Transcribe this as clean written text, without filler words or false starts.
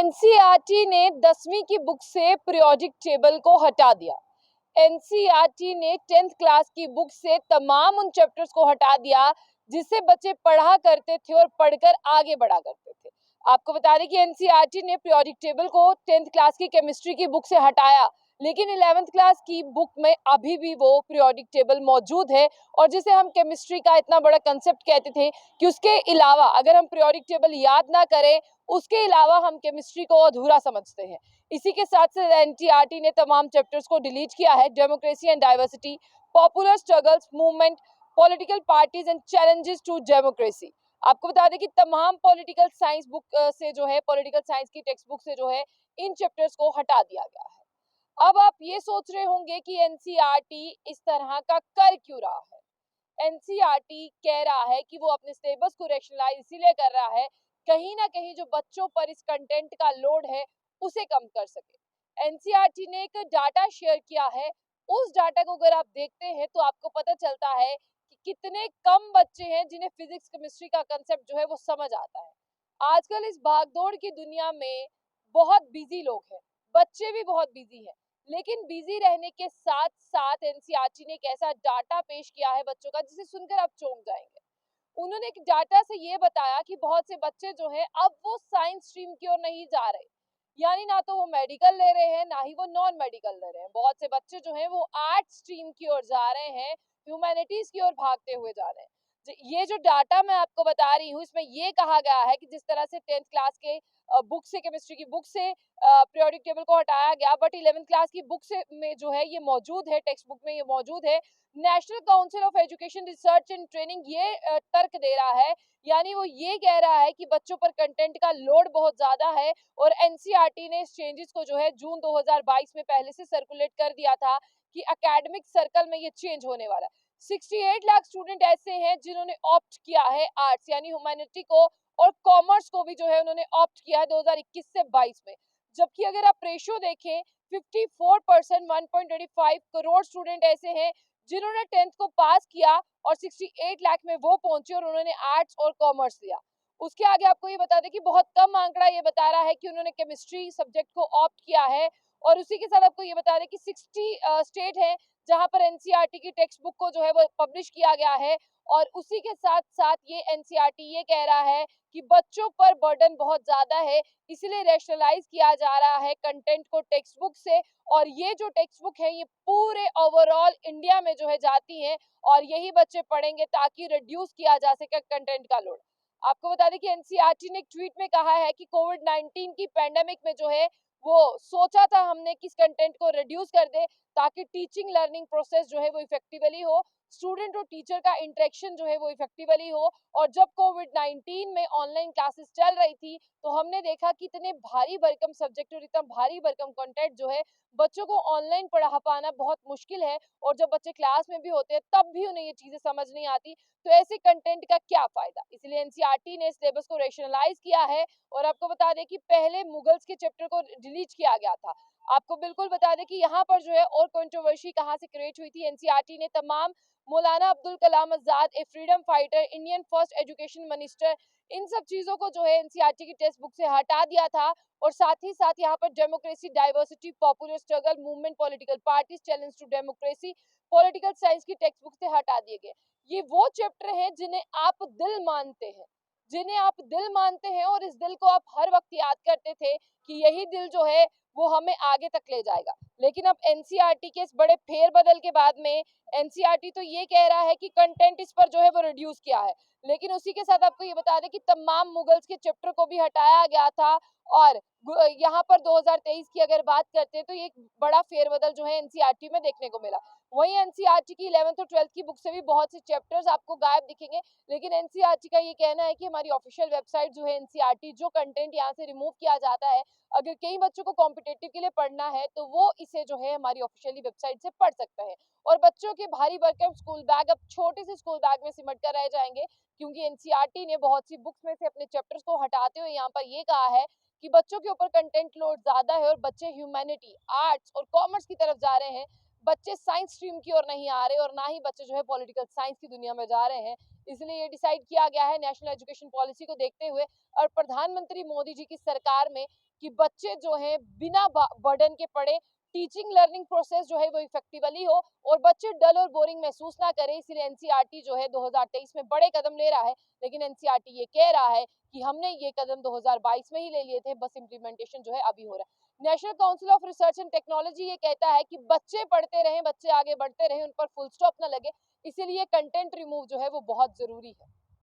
NCERT ने 10वीं की बुक से पीरियोडिक टेबल को हटा दिया। एनसीईआरटी ने 10th क्लास की बुक से तमाम उन चैप्टर्स को हटा दिया जिसे बच्चे पढ़ा करते थे और पढ़कर आगे बढ़ा करते थे। आपको बता दें कि एनसीईआरटी ने पीरियोडिक टेबल को 10th क्लास की केमिस्ट्री की बुक से हटाया, लेकिन 11th क्लास की बुक में अभी भी वो पीरियोडिक टेबल मौजूद है। और जिसे हम केमिस्ट्री का इतना बड़ा कंसेप्ट कहते थे कि उसके अलावा अगर हम पीरियोडिक टेबल याद ना करें, उसके अलावा हम केमिस्ट्री को अधूरा समझते हैं। इसी के साथ साथ एनसीईआरटी ने तमाम चैप्टर्स को डिलीट किया है। Democracy and diversity, popular struggles movement, political parties and challenges to democracy. आपको बता दें कि तमाम पॉलिटिकल साइंस बुक से जो है, पॉलिटिकल साइंस की टेक्स्ट बुक से जो है, इन चैप्टर्स को हटा दिया गया है। अब आप ये सोच रहे होंगे कि एनसीईआरटी इस तरह का कर क्यों रहा है। एनसीईआरटी कह रहा है कि वो अपने सिलेबस को रैशनलाइज इसीलिए कर रहा है, कहीं ना कहीं जो बच्चों पर इस कंटेंट का लोड है उसे कम कर सके। एनसीईआरटी ने एक डाटा शेयर किया है। उस डाटा को अगर आप देखते हैं तो आपको पता चलता है कि कितने कम बच्चे हैं जिन्हें फिजिक्स केमिस्ट्री का कंसेप्ट जो है वो समझ आता है। आजकल इस भागदौड़ की दुनिया में बहुत बिजी लोग हैं, बच्चे भी बहुत बिजी हैं, लेकिन बिजी रहने के साथ साथ एनसीईआरटी ने एक ऐसा डाटा पेश किया है बच्चों का जिसे सुनकर आप चौंक जाएंगे। उन्होंने एक डाटा से ये बताया कि बहुत से बच्चे जो हैं अब वो साइंस स्ट्रीम की ओर नहीं जा रहे, यानी ना तो वो मेडिकल ले रहे हैं ना ही वो नॉन मेडिकल ले रहे हैं। बहुत से बच्चे जो हैं वो आर्ट स्ट्रीम की ओर जा रहे हैं, ह्यूमैनिटीज की ओर भागते हुए जा रहे हैं। ये जो डाटा मैं आपको बता रही हूँ, इसमें ये कहा गया है कि जिस तरह से 10th क्लास के बुक से, केमिस्ट्री की बुक से पीरियोडिक टेबल को हटाया गया, बट 11th क्लास की बुक से में जो है ये मौजूद है, टेक्स्ट बुक में ये मौजूद है। National council of education research and training ये तर्क दे रहा है, यानी वो ये कह रहा है कि बच्चों पर कंटेंट का लोड बहुत ज्यादा है। और एनसीईआरटी ने इस चेंजेस को जो है जून 2022 में पहले से सर्कुलेट कर दिया था कि एकेडमिक सर्कल में ये चेंज होने वाला है। 68 लाख स्टूडेंट ऐसे हैं जिन्होंने ऑप्ट किया है आर्ट्स यानी ह्यूमैनिटी को, और कॉमर्स को भी जो है उन्होंने ऑप्ट किया है 2021 से 22 में। जबकि अगर आप रेशियो देखें, 54% 1.25 करोड़ स्टूडेंट ऐसे हैं जिन्होंने 10th को पास किया और 68 लाख में वो पहुंचे और उन्होंने आर्ट्स और कॉमर्स लिया। उसके आगे आपको ये बता दें कि बहुत कम आंकड़ा ये बता रहा है कि उन्होंने केमिस्ट्री सब्जेक्ट को ऑप्ट किया है। और उसी के साथ आपको ये बता दें कि 60 स्टेट है जहां पर एनसीईआरटी की टेक्स्ट बुक को जो है वो पब्लिश किया गया है। और उसी के साथ साथ ये एनसीईआरटी ये कह रहा है कि बच्चों पर बर्डन बहुत ज्यादा है, इसलिए रैशनलाइज किया जा रहा है कंटेंट को टेक्स्ट बुक से। और ये जो टेक्स्ट बुक है ये पूरे ओवरऑल इंडिया में जो है जाती है और यही बच्चे पढ़ेंगे ताकि रिड्यूस किया जा सके कंटेंट का लोड। आपको बता दें कि एनसीईआरटी ने एक ट्वीट में कहा है कि कोविड-19 की पैंडेमिक में जो है वो सोचा था हमने कि इस कंटेंट को रिड्यूस कर दे ताकि टीचिंग लर्निंग प्रोसेस जो है वो इफेक्टिवली हो, स्टूडेंट और टीचर का इंटरेक्शन जो है वो इफेक्टिवली हो। और जब कोविड-19 में ऑनलाइन क्लासेस चल रही थी तो हमने देखा कि इतने भारी भरकम सब्जेक्ट और इतना भारी भरकम कंटेंट जो है बच्चों को ऑनलाइन पढ़ा पाना बहुत मुश्किल है। और जब बच्चे क्लास में भी होते हैं तब भी उन्हें ये चीजें समझ नहीं आती, तो ऐसे कंटेंट का क्या फायदा। इसलिए एनसीईआरटी ने सिलेबस को रैशनलाइज किया है। और आपको बता दें कि पहले मुगल्स के चैप्टर को डिलीट किया गया था। आपको बिल्कुल बता दें कि यहाँ पर जो है और कंट्रोवर्सी कहाँ से क्रिएट हुई थी। एनसीईआरटी ने तमाम Maulana Abdul Kalam Azad, a freedom fighter, Indian first education minister, इन सब चीजों को जो है एनसीईआरटी की टेक्स्ट बुक से हटा दिया था। और साथ ही साथ यहाँ पर democracy, diversity, popular struggle movement, political parties, challenge to democracy, political science की टेक्स्ट बुक से हटा दिए गए। ये वो चैप्टर हैं जिन्हें आप दिल मानते हैं, जिन्हें आप दिल मानते हैं और इस दिल को आप हर वक्त याद करते थे कि यही दिल जो है वो हमें आगे तक ले जाएगा। लेकिन अब एनसीईआरटी के इस बड़े फेरबदल के बाद में एनसीईआरटी तो ये कह रहा है कि कंटेंट इस पर जो है वो रिड्यूस किया है, लेकिन उसी के साथ आपको ये बता दें कि तमाम मुगल्स के चैप्टर को भी हटाया गया था। और यहाँ पर 2023 की अगर बात करते हैं तो ये एक बड़ा फेरबदल जो है एनसीईआरटी में देखने को मिला। वहीं एनसीईआरटी की 11th और 12th की बुक से भी बहुत से चैप्टर्स आपको गायब दिखेंगे, लेकिन एनसीईआरटी का ये कहना है कि हमारी ऑफिशियल वेबसाइट जो है एनसीईआरटी, जो कंटेंट यहाँ से रिमूव किया जाता है, अगर कई बच्चों को कॉम्पिटेटिव के लिए पढ़ना है तो वो इसे जो है हमारी ऑफिशियली वेबसाइट से पढ़ सकते हैं। और बच्चों के भारी भरकम स्कूल बैग अब छोटे से स्कूल बैग में सिमट कर रह जाएंगे, क्योंकि एनसीईआरटी ने बहुत सी बुक्स में से अपने चैप्टर्स को हटाते हुए यहाँ पर ये कहा है कि बच्चों के ऊपर कंटेंट लोड ज्यादा है और बच्चे ह्यूमैनिटी, आर्ट्स और कॉमर्स की तरफ जा रहे हैं। बच्चे साइंस स्ट्रीम की ओर नहीं आ रहे और ना ही बच्चे जो है पॉलिटिकल साइंस की दुनिया में जा रहे हैं। इसलिए ये डिसाइड किया गया है नेशनल एजुकेशन पॉलिसी को देखते हुए और प्रधानमंत्री मोदी जी की सरकार में कि बच्चे जो है बिना बर्डन के पढ़े, टीचिंग लर्निंग प्रोसेस जो है वो इफेक्टिवली हो और बच्चे डल और बोरिंग महसूस ना करें। इसलिए एनसीईआरटी जो है 2023 में बड़े कदम ले रहा है, लेकिन एनसीईआरटी ये कह रहा है कि हमने ये कदम 2022 में ही ले लिए थे, बस इम्प्लीमेंटेशन जो है अभी हो रहा है। National council of research and technology ये कहता है कि बच्चे पढ़ते रहें, बच्चे आगे बढ़ते रहें, उन पर फुल स्टॉप ना लगे, इसीलिए कंटेंट रिमूव जो है वो बहुत जरूरी है।